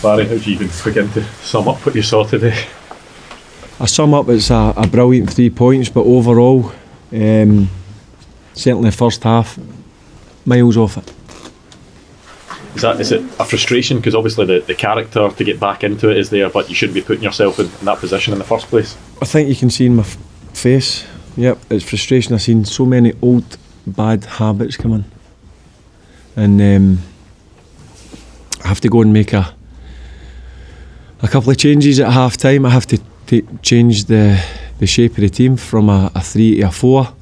Barry, how do you even begin to sum up what you saw today? I sum up, it's a brilliant 3 points, but overall, certainly the first half, miles off it. Is it a frustration? Because obviously the character to get back into it is there, but you shouldn't be putting yourself in that position in the first place. I think you can see in my face, yep, it's frustration. I've seen so many old bad habits come in, and I have to go and make a couple of changes at half time. I have to change the shape of the team from a 3 to a 4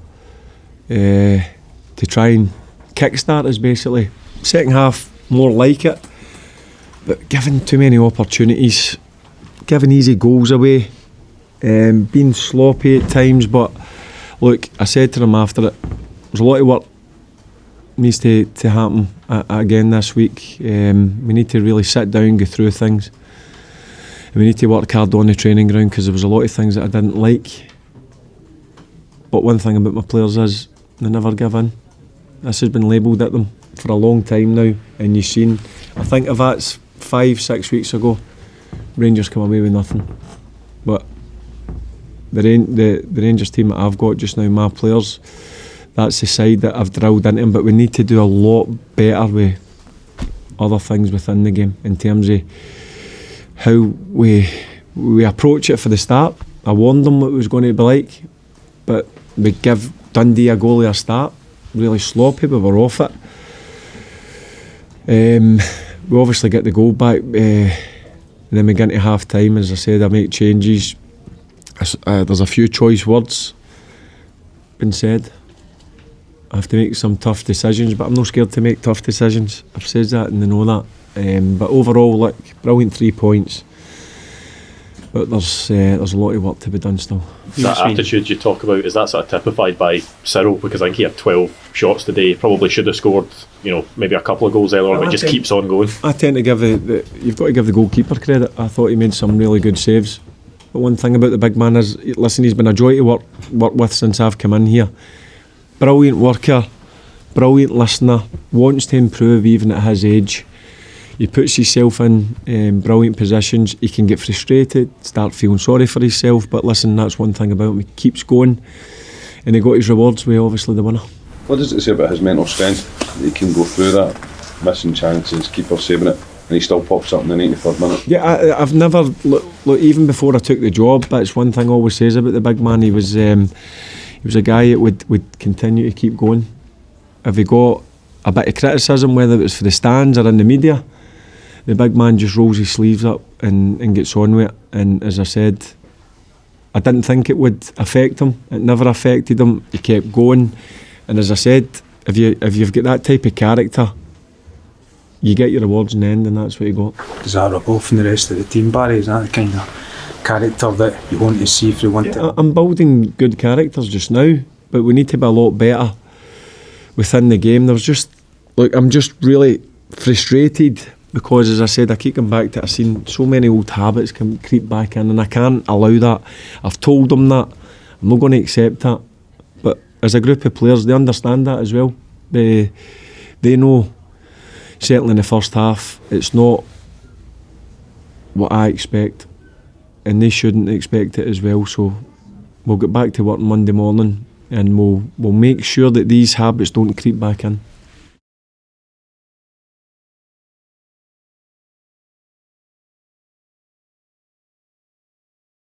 to try and kickstart us, basically. Second half, more like it, but given too many opportunities, giving easy goals away, being sloppy at times. But look, I said to them after it, there's a lot of work needs to happen again this week. We need to really sit down, go through things, and we need to work hard on the training ground, because there was a lot of things that I didn't like. But one thing about my players is they never give in. This has been labelled at them for a long time now, and you've seen, I think if that's 5-6 weeks ago, Rangers come away with nothing. But the Rangers team that I've got just now, my players, that's the side that I've drilled into them. But we need to do a lot better with other things within the game in terms of how we approach it for the start. I warned them what it was going to be like, but we give Dundee a goalie a start, really sloppy, but we're off it. We obviously get the goal back, and then we get into half time. As I said, I make changes. There's a few choice words been said. I have to make some tough decisions, but I'm not scared to make tough decisions. I've said that and they know that. But overall, look, brilliant 3 points. But there's a lot of work to be done still. That attitude you talk about, is that sort of typified by Cyril? Because I think he had 12 shots today. Probably should have scored, maybe a couple of goals earlier, but just keeps on going. I tend to give you've got to give the goalkeeper credit. I thought he made some really good saves. But one thing about the big man is, listen, he's been a joy to work with since I've come in here. Brilliant worker, brilliant listener, wants to improve even at his age. He puts himself in brilliant positions. He can get frustrated, start feeling sorry for himself, but listen, that's one thing about him. He keeps going, and he got his rewards with obviously the winner. What does it say about his mental strength? He can go through that, missing chances, keeper saving it, and he still pops up in the 93rd minute. Yeah, I've never look, even before I took the job, that's one thing I always says about the big man. He was a guy that would continue to keep going. If he got a bit of criticism, whether it was for the stands or in the media, the big man just rolls his sleeves up and gets on with it. And as I said, I didn't think it would affect him. It never affected him. He kept going. And as I said, if you've got that type of character, you get your rewards in the end, and that's what you got. Does that rub off on the rest of the team, Barry? Is that the kind of character that you want to see if you want to? I'm building good characters just now, but we need to be a lot better within the game. I'm just really frustrated, because as I said, I keep coming back to it. I've seen so many old habits creep back in, and I can't allow that. I've told them that. I'm not going to accept that. But as a group of players, they understand that as well. They know, certainly in the first half, it's not what I expect, and they shouldn't expect it as well. So we'll get back to work Monday morning, and we'll make sure that these habits don't creep back in.